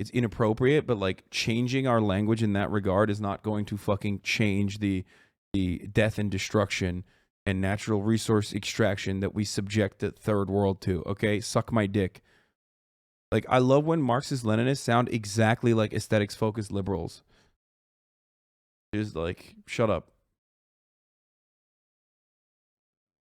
it's inappropriate, but like changing our language in that regard is not going to fucking change the death and destruction and natural resource extraction that we subject the third world to. Okay, suck my dick. Like, I love when Marxist Leninists sound exactly like aesthetics focused liberals. Just like, shut up.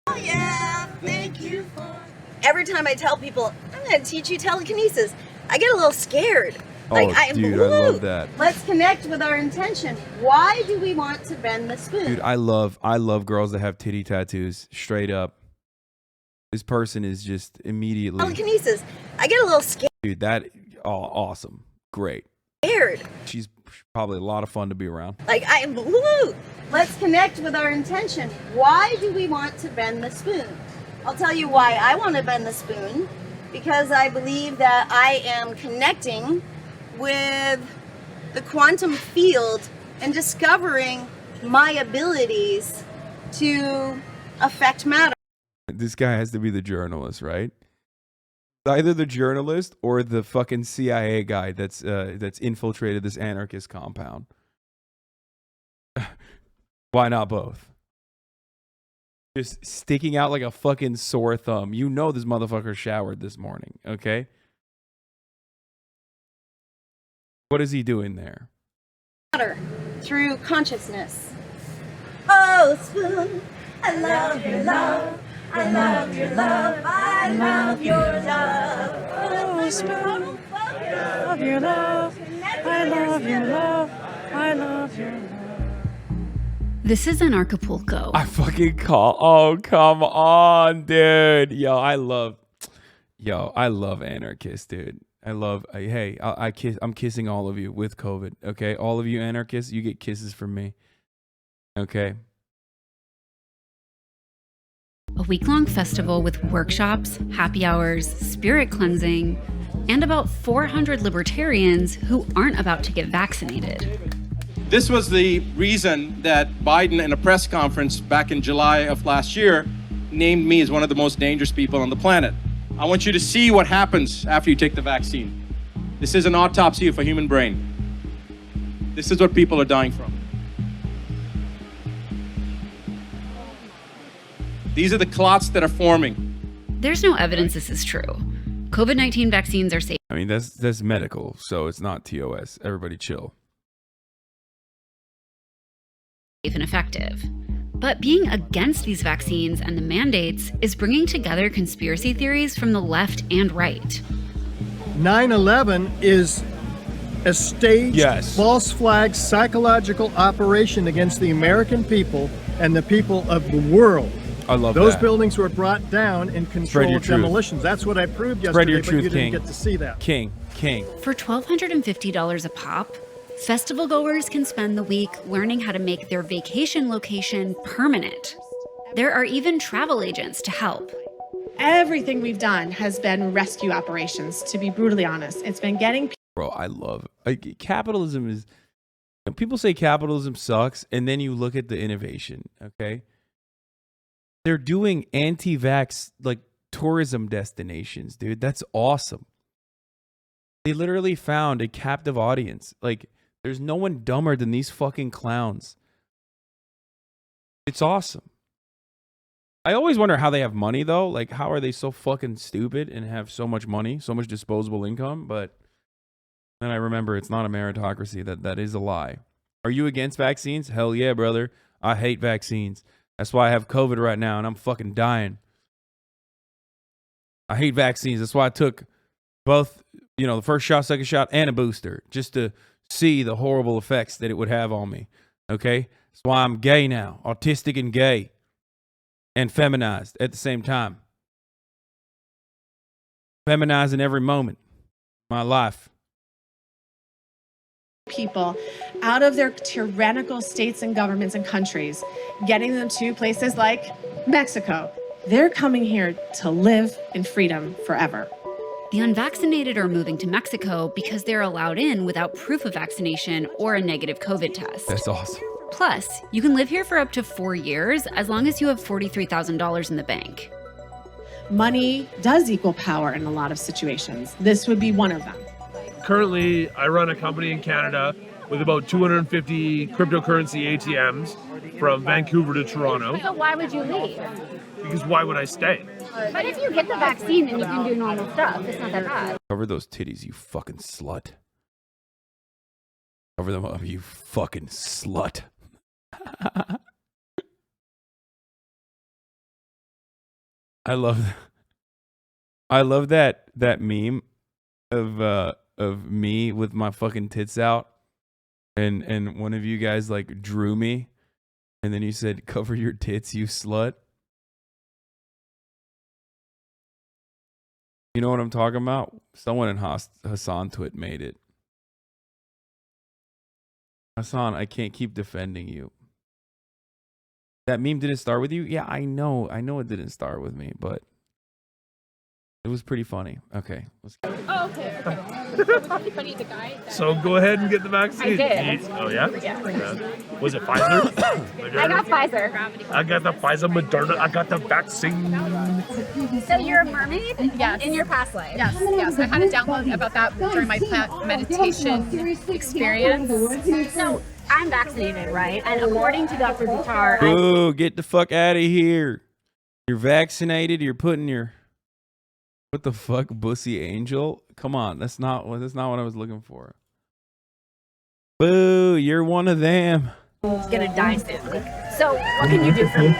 Oh yeah, thank you for... Every time I tell people, I'm going to teach you telekinesis, I get a little scared. Like, Oh, dude, I love that. Let's connect with our intention. Why do we want to bend the spoon? Dude, I love girls that have titty tattoos. Straight up. This person is just immediately... Telekinesis, I get a little scared. Dude, that... Oh, awesome. Great. She's probably a lot of fun to be around. Like, let's connect with our intention. Why do we want to bend the spoon? I'll tell you why I want to bend the spoon. Because I believe that I am connecting with the quantum field and discovering my abilities to affect matter. This guy has to be the journalist, right? Either the journalist or the fucking CIA guy that's infiltrated this anarchist compound. Why not both? Just sticking out like a fucking sore thumb. You know this motherfucker showered this morning, okay? What is he doing there? Through consciousness. Oh, spoon, I love your love. I love your love. I love your love. Oh, spoon, I love your love. I love your love. I love your love. This is Anarchapulco. I fucking call. Oh, come on, dude. Yo, I love anarchists, dude. I'm kissing all of you with COVID. Okay, all of you anarchists, you get kisses from me. Okay. A week-long festival with workshops, happy hours, spirit cleansing, and about 400 libertarians who aren't about to get vaccinated. This was the reason that Biden, in a press conference back in July of last year, named me as one of the most dangerous people on the planet. I want you to see what happens after you take the vaccine. This is an autopsy of a human brain. This is what people are dying from. These are the clots that are forming. There's no evidence this is true. COVID-19 vaccines are safe. I mean, that's medical, so it's not TOS. Everybody chill. And effective. But being against these vaccines and the mandates is bringing together conspiracy theories from the left and right. 9/11 is a staged, false flag, psychological operation against the American people and the people of the world. I love those that. buildings were brought down in controlled demolitions. That's what I proved yesterday, but you didn't get to see that. King. For $1,250 a pop, festival goers can spend the week learning how to make their vacation location permanent. There are even travel agents to help. Everything we've done has been rescue operations, to be brutally honest. It's been getting... Bro, I love it. Capitalism is... People say capitalism sucks, and then you look at the innovation, okay? They're doing anti-vax, like, tourism destinations, dude. That's awesome. They literally found a captive audience. Like, there's no one dumber than these fucking clowns. It's awesome. I always wonder how they have money, though. Like, how are they so fucking stupid and have so much money, so much disposable income? But then I remember it's not a meritocracy. That is a lie. Are you against vaccines? Hell yeah, brother. I hate vaccines. That's why I have COVID right now, and I'm fucking dying. I hate vaccines. That's why I took both, the first shot, second shot, and a booster, just to see the horrible effects that it would have on me. Okay? That's why I'm gay now. Autistic and gay. And feminized at the same time. Feminizing every moment of my life. People out of their tyrannical states and governments and countries, getting them to places like Mexico. They're coming here to live in freedom forever. The unvaccinated are moving to Mexico because they're allowed in without proof of vaccination or a negative COVID test. That's awesome. Plus, you can live here for up to 4 years as long as you have $43,000 in the bank. Money does equal power in a lot of situations. This would be one of them. currently, I run a company in Canada with about 250 cryptocurrency ATMs from Vancouver to Toronto. So why would you leave? Because why would I stay? But if you get the vaccine, then you can do normal stuff. It's not that bad. Cover those titties, you fucking slut. Cover them up, you fucking slut. I love that meme of me with my fucking tits out, and one of you guys like drew me, and then you said, "Cover your tits, you slut." You know what I'm talking about? Someone in Hassan Twit made it. Hassan, I can't keep defending you. That meme didn't start with you? Yeah, I know it didn't start with me, but it was pretty funny. Okay, let's go. Oh, okay. It's probably funny, the guy. So go ahead and get the vaccine. I did. Oh, yeah? Yeah. Was it Pfizer? I got Pfizer. I got the Pfizer, Moderna. I got the vaccine. So you're a mermaid? Yes. In your past life? Yes, yes. I had a download about that during my meditation experience. So I'm vaccinated, right? And according to Dr. Vitar, Boo, get the fuck out of here. You're vaccinated, you're putting your... What the fuck, Bussy Angel? Come on, that's not what I was looking for. Boo, you're one of them. Gonna die soon. So what can you do for me?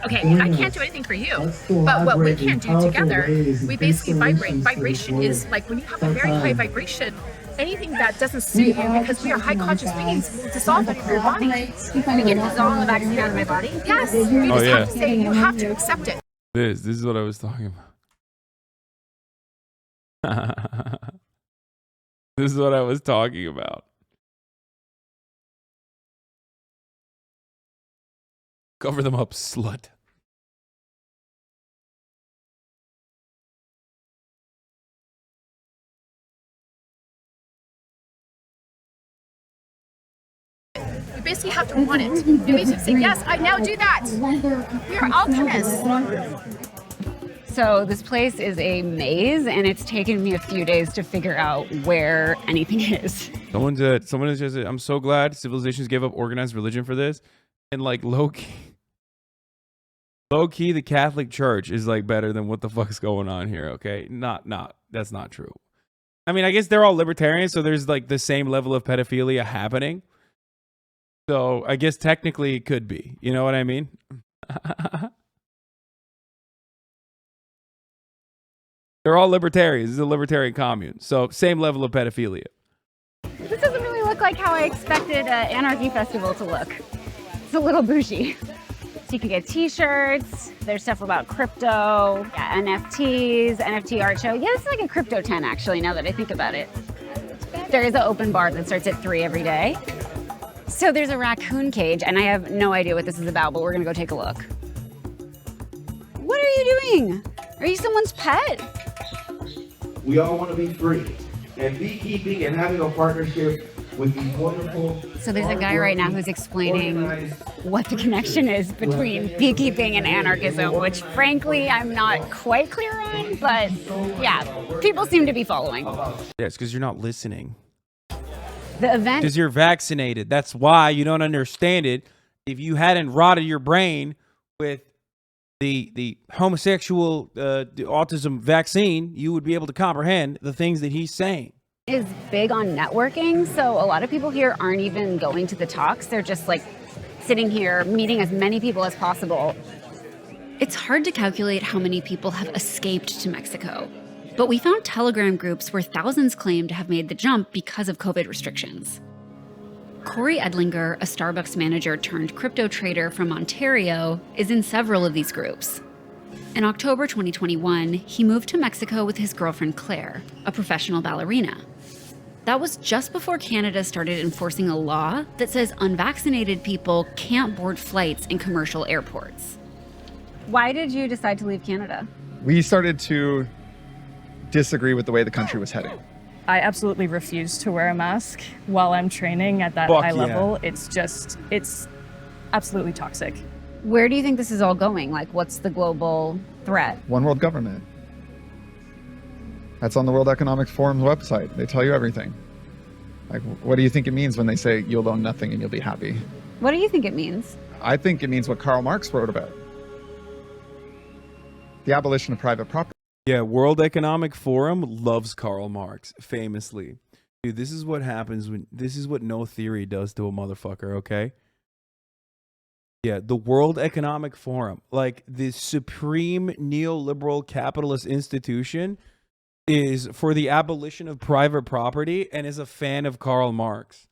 Okay, I can't do anything for you, but what we can do together, we basically vibrate. Vibration is like when you have a very high vibration, anything that doesn't suit you, because we are high conscious beings, will dissolve out of your body. we can dissolve the vaccine out of my body. Yes, you just have to say, you have to accept it. This is what I was talking about. This is what I was talking about. Cover them up, slut. You basically have to want it. You need to say, yes, I now do that. We are alchemists. So this place is a maze, and it's taken me a few days to figure out where anything is. Someone has just said, I'm so glad civilizations gave up organized religion for this. And like low key, the Catholic Church is like better than what the fuck's going on here, okay? That's not true. I mean, I guess they're all libertarians, so there's like the same level of pedophilia happening. So I guess technically it could be. You know what I mean? They're all libertarians. This is a libertarian commune. So same level of pedophilia. This doesn't really look like how I expected an Anarchy Festival to look. It's a little bougie. So you can get t-shirts. There's stuff about crypto, NFTs, NFT art show. Yeah, it's like a crypto tent, actually, now that I think about it. There is an open bar that starts at 3 every day. So there's a raccoon cage, and I have no idea what this is about, but we're going to go take a look. What are you doing? Are you someone's pet? We all want to be free, and beekeeping and having a partnership with these wonderful... So there's a guy right now who's explaining what the connection is between beekeeping and anarchism, which frankly I'm not quite clear on, but yeah, people seem to be following. Yeah, it's because you're not listening. The event... Because you're vaccinated. That's why you don't understand it. If you hadn't rotted your brain with the homosexual autism vaccine, you would be able to comprehend the things that he's saying. Is big on networking, so a lot of people here aren't even going to the talks. They're just like sitting here meeting as many people as possible. It's hard to calculate how many people have escaped to Mexico, but we found Telegram groups where thousands claim to have made the jump because of COVID restrictions. Corey Edlinger, a Starbucks manager turned crypto trader from Ontario, is in several of these groups. In October 2021, he moved to Mexico with his girlfriend Claire, a professional ballerina. That was just before Canada started enforcing a law that says unvaccinated people can't board flights in commercial airports. Why did you decide to leave Canada? We started to disagree with the way the country was heading. I absolutely refuse to wear a mask while I'm training at that high level. It's absolutely toxic. Where do you think this is all going? Like, what's the global threat? One world government. That's on the World Economic Forum's website. They tell you everything. Like, what do you think it means when they say you'll own nothing and you'll be happy? What do you think it means? I think it means what Karl Marx wrote about. The abolition of private property. Yeah, World Economic Forum loves Karl Marx, famously. Dude, this is what happens this is what no theory does to a motherfucker, okay? Yeah, the World Economic Forum, like the supreme neoliberal capitalist institution, is for the abolition of private property and is a fan of Karl Marx.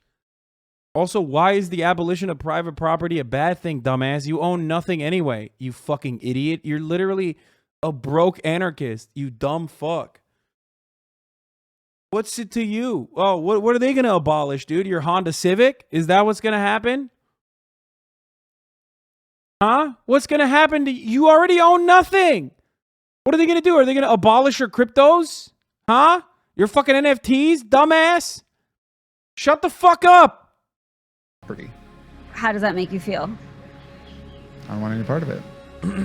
Also, why is the abolition of private property a bad thing, dumbass? You own nothing anyway, you fucking idiot. You're literally a broke anarchist, you dumb fuck. What's it to you? Oh, what are they going to abolish, dude? Your Honda Civic? Is that what's going to happen? Huh? What's going to happen to you? You already own nothing. What are they going to do? Are they going to abolish your cryptos? Huh? Your fucking NFTs, dumbass? Shut the fuck up. How does that make you feel? I don't want any part of it.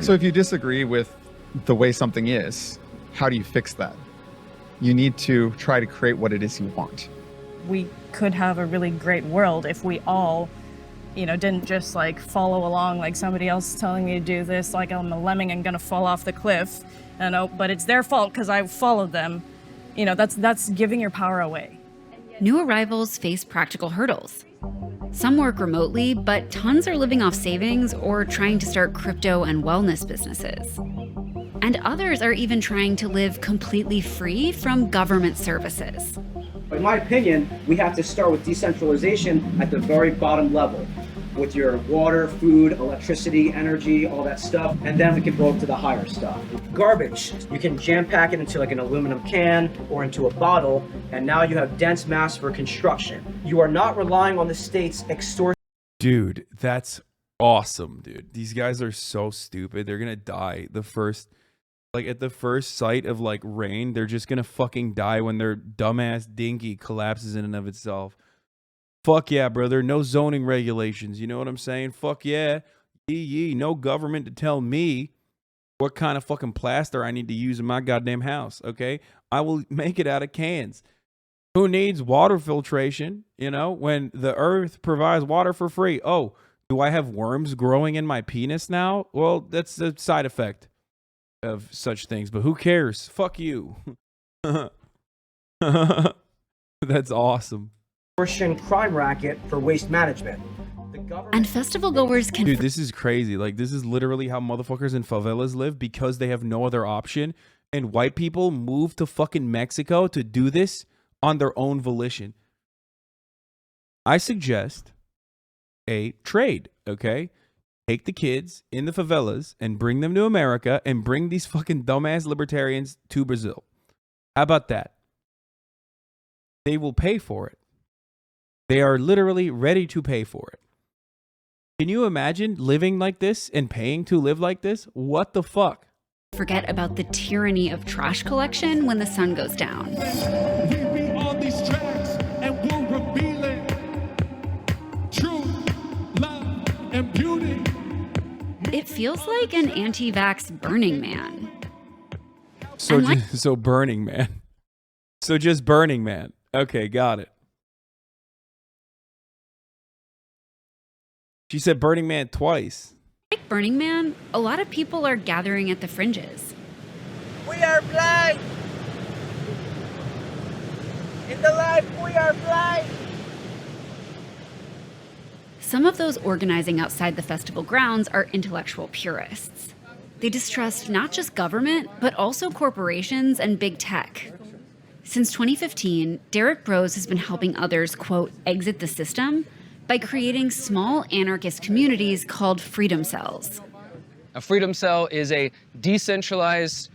So if you disagree with the way something is, how do you fix that? You need to try to create what it is you want. We could have a really great world if we all, didn't just like follow along like somebody else telling me to do this, like I'm a lemming and gonna fall off the cliff, but it's their fault because I followed them. That's giving your power away. New arrivals face practical hurdles. Some work remotely, but tons are living off savings or trying to start crypto and wellness businesses. And others are even trying to live completely free from government services. In my opinion, we have to start with decentralization at the very bottom level, with your water, food, electricity, energy, all that stuff, and then we can go up to the higher stuff. Garbage, you can jam pack it into like an aluminum can or into a bottle, and now you have dense mass for construction. You are not relying on the state's extortion. Dude, that's awesome, dude. These guys are so stupid. They're gonna die at the first sight of like rain. They're just gonna fucking die when their dumbass dinghy collapses in and of itself. Fuck yeah, brother. No zoning regulations. You know what I'm saying? Fuck yeah. Yee. No government to tell me what kind of fucking plaster I need to use in my goddamn house, okay? I will make it out of cans. Who needs water filtration, when the earth provides water for free? Oh, do I have worms growing in my penis now? Well, that's a side effect of such things, but who cares? Fuck you. That's awesome. Crime racket for waste management. And festival goers can... Dude, this is crazy. Like, this is literally how motherfuckers in favelas live because they have no other option. And white people move to fucking Mexico to do this on their own volition. I suggest a trade, okay? Take the kids in the favelas and bring them to America and bring these fucking dumbass libertarians to Brazil. How about that? They will pay for it. They are literally ready to pay for it. Can you imagine living like this and paying to live like this? What the fuck? Forget about the tyranny of trash collection when the sun goes down. We be on these tracks and we're revealing truth, love, and beauty. It feels like an anti-vax Burning Man. So Burning Man. So just Burning Man. Okay, got it. She said Burning Man twice. Like Burning Man, a lot of people are gathering at the fringes. We are blind. In the life, we are blind. Some of those organizing outside the festival grounds are intellectual purists. They distrust not just government, but also corporations and big tech. Since 2015, Derek Brose has been helping others, quote, exit the system by creating small anarchist communities called freedom cells. A freedom cell is a decentralized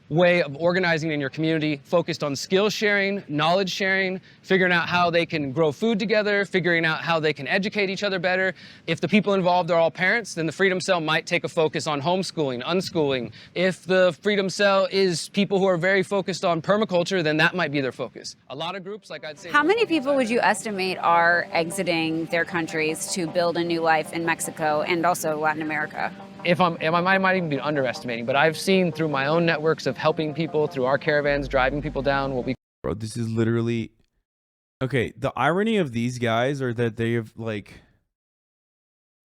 way of organizing in your community, focused on skill sharing, knowledge sharing, figuring out how they can grow food together, figuring out how they can educate each other better. If the people involved are all parents, then the freedom cell might take a focus on homeschooling, unschooling. If the freedom cell is people who are very focused on permaculture, then that might be their focus. A lot of groups, like I'd say... How many people would you estimate are exiting their countries to build a new life in Mexico and also Latin America? I might even be underestimating, but I've seen through my own networks of helping people through our caravans, driving people down what we. Bro, this is literally okay. The irony of these guys are that they have like.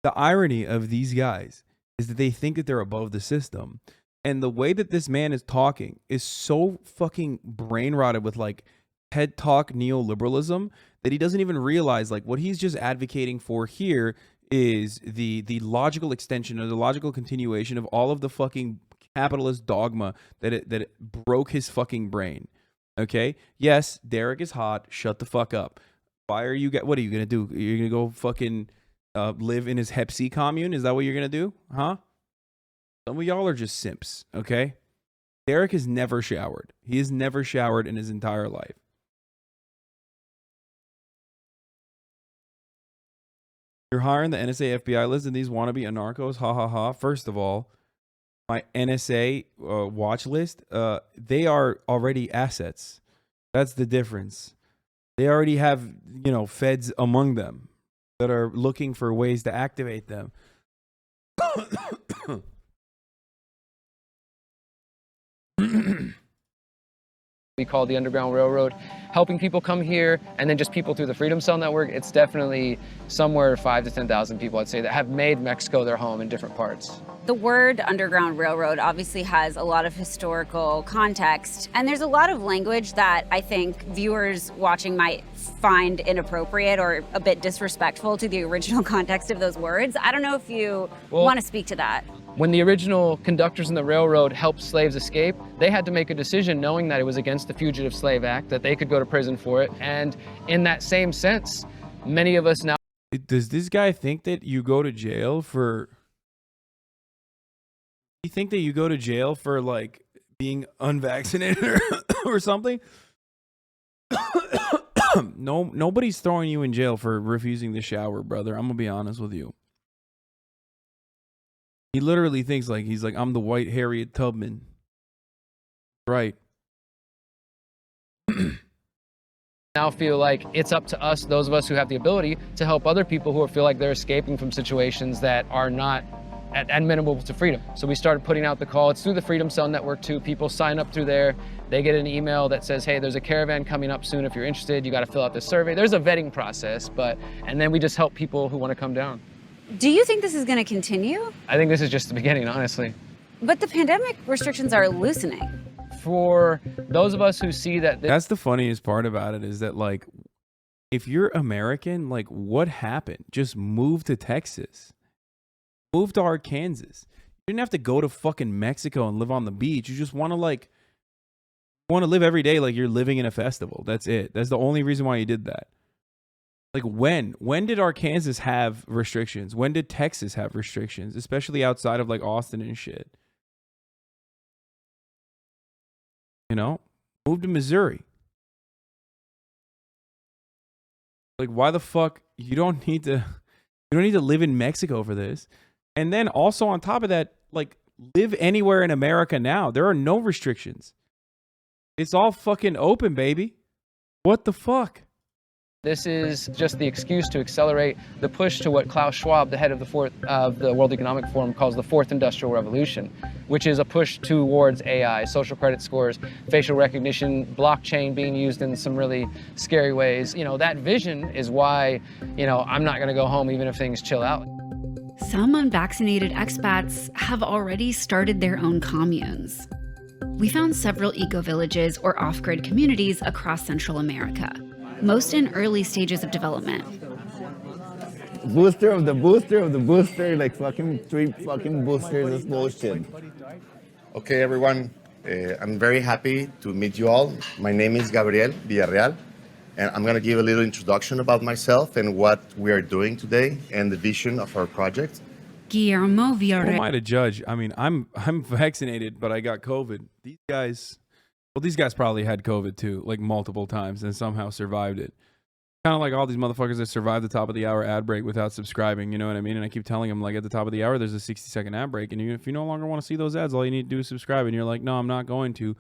The irony of these guys is that they think that they're above the system, and the way that this man is talking is so fucking brain rotted with like TED Talk neoliberalism that he doesn't even realize like what he's just advocating for here is the logical extension or the logical continuation of all of the fucking capitalist dogma that it broke his fucking brain. Okay? Yes, Derek is hot. Shut the fuck up. Why are you what are you gonna do? You're gonna go fucking live in his Hep C commune? Is that what you're gonna do? Huh? Some of y'all are just simps, okay? Derek has never showered. He has never showered in his entire life. You're hiring the NSA FBI list and these wannabe anarchos? Ha ha ha. First of all, my NSA watch list, they are already assets. That's the difference. They already have, you know, feds among them that are looking for ways to activate them. We call the Underground Railroad, helping people come here, and then just people through the Freedom Cell Network. It's definitely somewhere 5,000 to 10,000 people, I'd say, that have made Mexico their home in different parts. The word Underground Railroad obviously has a lot of historical context, and there's a lot of language that I think viewers watching might find inappropriate or a bit disrespectful to the original context of those words. I don't know if you want to speak to that. When the original conductors in the railroad helped slaves escape, they had to make a decision knowing that it was against the Fugitive Slave Act, that they could go to prison for it. And in that same sense, many of us now... Does this guy think that you go to jail for... You think that you go to jail for, like, being unvaccinated or something? No, nobody's throwing you in jail for refusing to shower, brother. I'm going to be honest with you. He literally thinks like he's like, I'm the white Harriet Tubman. Right. Now feel like it's up to us, those of us who have the ability, to help other people who feel like they're escaping from situations that are not amenable to freedom. So we started putting out the call. It's through the Freedom Cell Network too. People sign up through there. They get an email that says, hey, there's a caravan coming up soon if you're interested. You got to fill out this survey. There's a vetting process, and then we just help people who want to come down. Do you think this is going to continue? I think this is just the beginning, honestly. But the pandemic restrictions are loosening. For those of us who see that... That's the funniest part about it is that, like, if you're American, like, what happened? Just move to Texas. Move to Arkansas. You didn't have to go to fucking Mexico and live on the beach. You just want to, like, live every day like you're living in a festival. That's it. That's the only reason why you did that. Like, when did Arkansas have restrictions? When did Texas have restrictions? Especially outside of, like, Austin and shit. You know? Move to Missouri. Like, why the fuck? You don't need to live in Mexico for this. And then also on top of that, like, live anywhere in America now. There are no restrictions. It's all fucking open, baby. What the fuck? This is just the excuse to accelerate the push to what Klaus Schwab, the head of the World Economic Forum, calls the Fourth Industrial Revolution, which is a push towards AI, social credit scores, facial recognition, blockchain being used in some really scary ways. You know, that vision is why, you know, I'm not going to go home even if things chill out. Some unvaccinated expats have already started their own communes. We found several eco-villages or off-grid communities across Central America, most in early stages of development. Booster of the booster of the booster, like fucking 3 fucking boosters is bullshit. Okay, everyone, I'm very happy to meet you all. My name is Gabriel Villarreal, and I'm gonna give a little introduction about myself and what we are doing today and the vision of our project. Guillermo Villarreal. Who am I to judge? I mean, I'm vaccinated, but I got COVID. These guys probably had COVID too, like multiple times, and somehow survived it. Kind of like all these motherfuckers that survived the top of the hour ad break without subscribing, you know what I mean? And I keep telling them, like, at the top of the hour, there's a 60-second ad break, and if you no longer want to see those ads, all you need to do is subscribe. And you're like, no, I'm not going to.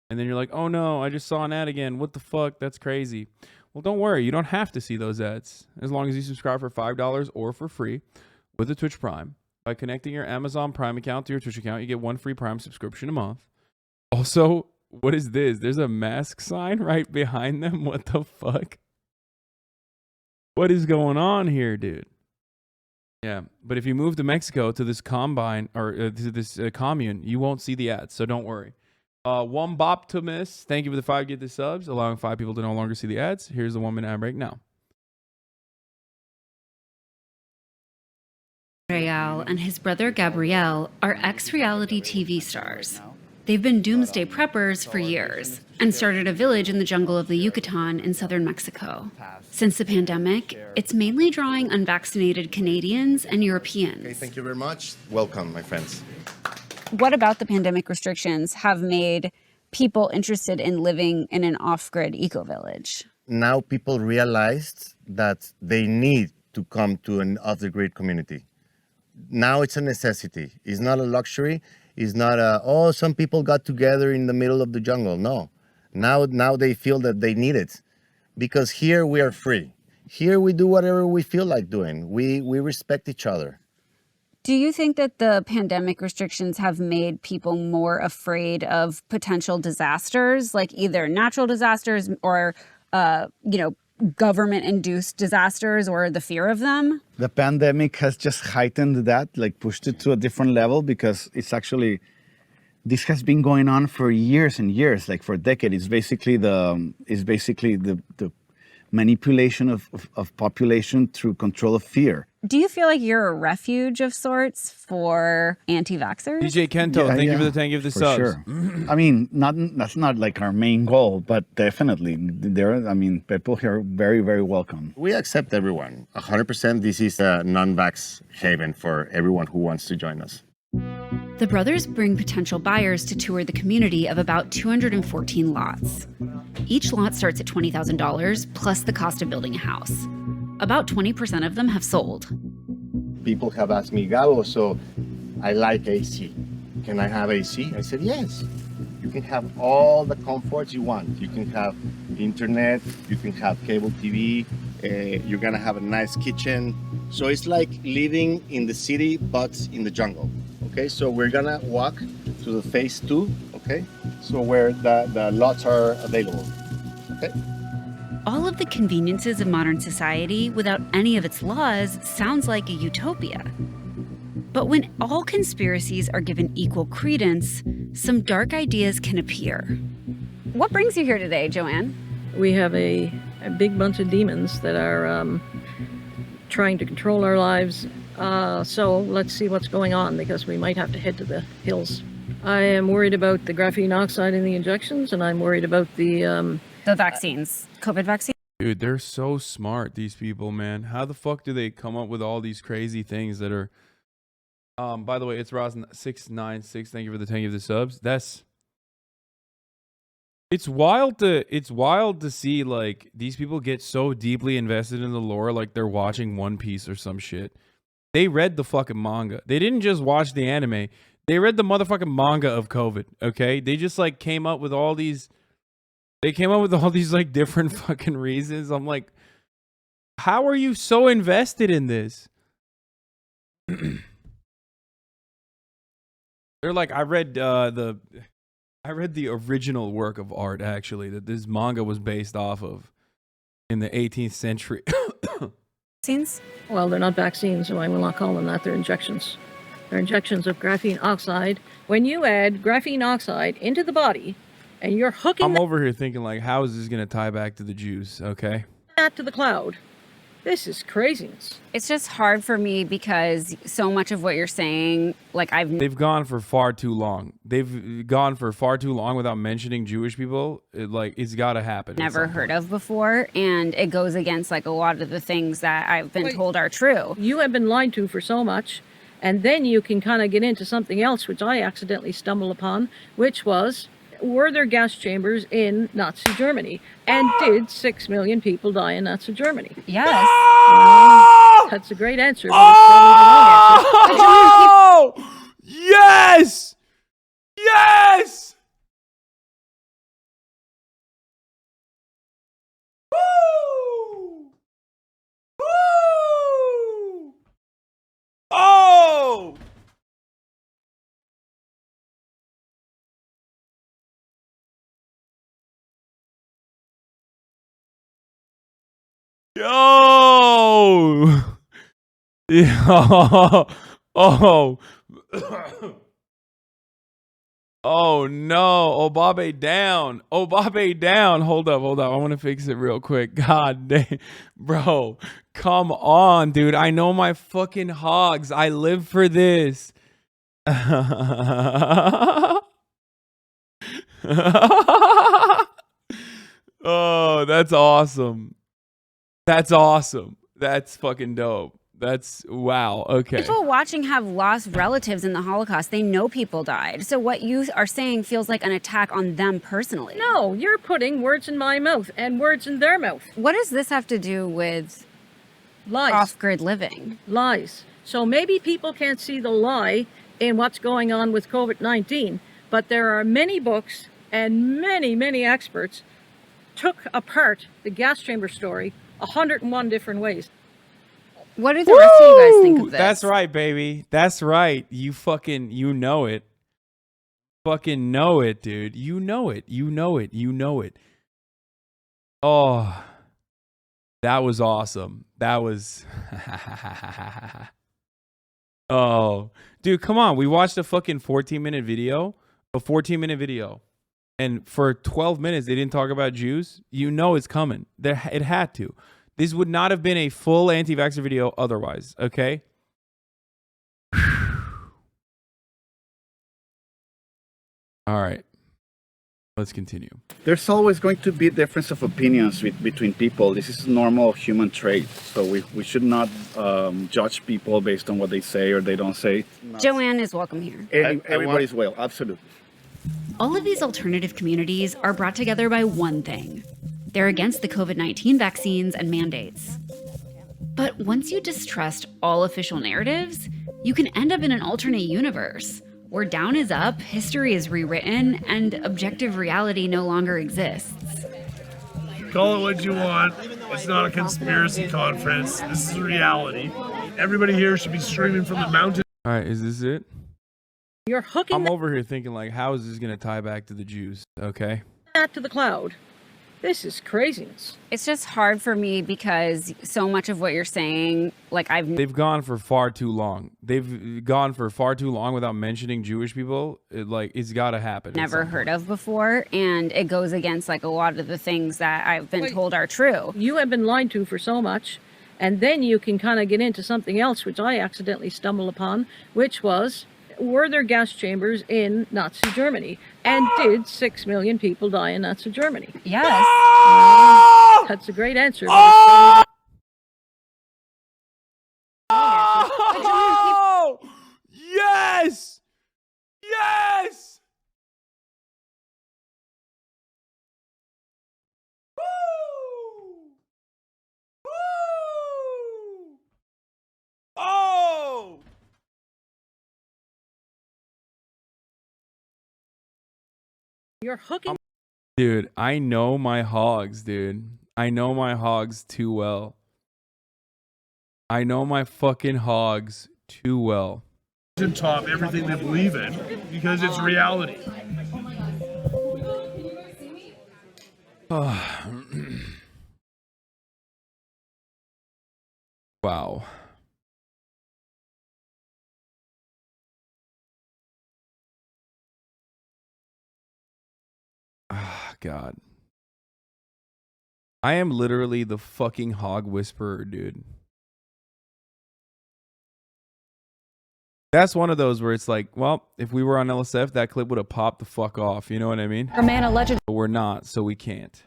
And then you're like, oh no, I just saw an ad again. What the fuck? That's crazy. Well, don't worry. You don't have to see those ads as long as you subscribe for $5 or for free with a Twitch Prime By connecting your Amazon Prime account to your Twitch account, you get 1 free Prime subscription a month. Also, what is this? There's a mask sign right behind them. What the fuck? What is going on here, dude? Yeah, but if you move to Mexico to this combine or to this commune, you won't see the ads, so don't worry. Womboptimus, thank you for the 5 gifted subs, allowing 5 people to no longer see the ads. Here's the 1-minute ad break now. Real and his brother Gabriel are ex-reality TV stars. They've been doomsday preppers for years and started a village in the jungle of the Yucatan in southern Mexico. Since the pandemic, it's mainly drawing unvaccinated Canadians and Europeans. Okay, thank you very much. Welcome, my friends. What about the pandemic restrictions have made people interested in living in an off-grid eco-village? Now people realized that they need to come to an off-the-grid community. Now it's a necessity. It's not a luxury. It's not some people got together in the middle of the jungle. No. Now they feel that they need it. Because here we are free. Here we do whatever we feel like doing. We respect each other. Do you think that the pandemic restrictions have made people more afraid of potential disasters, like either natural disasters or, government-induced disasters, or the fear of them? The pandemic has just heightened that, like pushed it to a different level, because it's actually, this has been going on for years and years, like for decades. It's basically the manipulation of population through control of fear. Do you feel like you're a refuge of sorts for anti-vaxxers? DJ Kento, thank you for the 10 gifted subs. Sure. I mean, that's not like our main goal, but definitely people here are very, very welcome. We accept everyone. 100%. This is a non-vax haven for everyone who wants to join us. The brothers bring potential buyers to tour the community of about 214 lots. Each lot starts at $20,000 plus the cost of building a house. About 20% of them have sold. People have asked me, Gabo, so I like AC. Can I have AC? I said, yes. You can have all the comforts you want. You can have internet, you can have cable TV, you're gonna have a nice kitchen. So it's like living in the city, but in the jungle. Okay, so we're gonna walk to the phase 2, okay? So where the lots are available, okay? All of the conveniences of modern society without any of its laws sounds like a utopia. But when all conspiracies are given equal credence, some dark ideas can appear. What brings you here today, Joanne? We have a big bunch of demons that are trying to control our lives. So let's see what's going on, because we might have to head to the hills. I am worried about the graphene oxide in the injections, and I'm worried about the vaccines, COVID vaccine. Dude, they're so smart, these people, man. How the fuck do they come up with all these crazy things that are... by the way, it's Rosin696. Thank you for the 10 of the subs. It's wild to see, like, these people get so deeply invested in the lore, like they're watching One Piece or some shit. They read the fucking manga. They didn't just watch the anime. They read the motherfucking manga of COVID, okay? They just, like, came up with all these... They came up with all these, like, different fucking reasons. I'm like, how are you so invested in this? They're like, I read the original work of art, actually, that this manga was based off of in the 18th century. vaccines? Well, they're not vaccines, so I will not call them that. They're injections. They're injections of graphene oxide. When you add graphene oxide into the body, and you're hooking I'm over here thinking, like, how is this going to tie back to the Jews, okay? that to the cloud, this is craziness. It's just hard for me because so much of what you're saying, like They've gone for far too long. They've gone for far too long without mentioning Jewish people. It's got to happen. Never heard of before, and it goes against like a lot of the things that I've been told are true. You have been lied to for so much, and then you can kind of get into something else, which I accidentally stumbled upon, which was, were there gas chambers in Nazi Germany? And did 6 million people die in Nazi Germany? Yes. That's a great answer, but it's probably the wrong answer. Yes! Yes! Woo! Woo! Oh! Yo! Yo! Oh. Oh no. Obabe down. Obabe down. Hold up. I want to fix it real quick. God damn. Bro, come on, dude. I know my fucking hogs. I live for this. Oh, that's awesome. That's awesome. That's fucking dope. That's wow. Okay. People watching have lost relatives in the Holocaust. They know people died. So what you are saying feels like an attack on them personally. No, you're putting words in my mouth and words in their mouth. What does this have to do with lies? Off-grid living. Lies. So maybe people can't see the lie in what's going on with COVID-19, but there are many books and many experts took apart the gas chamber story 101 different ways. What do the rest of you guys think of this? That's right, baby. That's right. You know it. Fucking know it, dude. You know it. Oh, that was awesome. That was... Oh, dude, come on. We watched a fucking 14-minute video. A 14-minute video. And for 12 minutes, they didn't talk about Jews. You know it's coming. It had to. This would not have been a full anti-vaxxer video otherwise, okay? All right. Let's continue. There's always going to be difference of opinions between people. This is normal human trait. So we should not judge people based on what they say or they don't say. Joanne is welcome here. Everybody's well, absolutely. All of these alternative communities are brought together by one thing. They're against the COVID-19 vaccines and mandates. But once you distrust all official narratives, you can end up in an alternate universe where down is up, history is rewritten, and objective reality no longer exists. Call it what you want. It's not a conspiracy conference. This is reality. Everybody here should be screaming from the mountain. All right, is this it? You're hooking I'm over here thinking, like, how is this going to tie back to the Jews? Okay. that to the cloud. This is craziness. It's just hard for me because so much of what you're saying, like they've gone for far too long. They've gone for far too long without mentioning Jewish people. It's got to happen. Never heard of before, and it goes against like a lot of the things that I've been told are true. You have been lied to for so much, and then you can kind of get into something else, which I accidentally stumbled upon, which was, were there gas chambers in Nazi Germany? And did 6 million people die in Nazi Germany? Yes. That's a great answer. Oh! Yes! Yes! Woo! Woo! Oh! You're hooking. Dude, I know my hogs, dude. I know my hogs too well. I know my fucking hogs too well. To top everything they believe in because it's reality. Wow. God. I am literally the fucking hog whisperer, dude. That's one of those where it's like, well, if we were on LSF, that clip would have popped the fuck off. You know what I mean? A man alleged. But we're not, so we can't.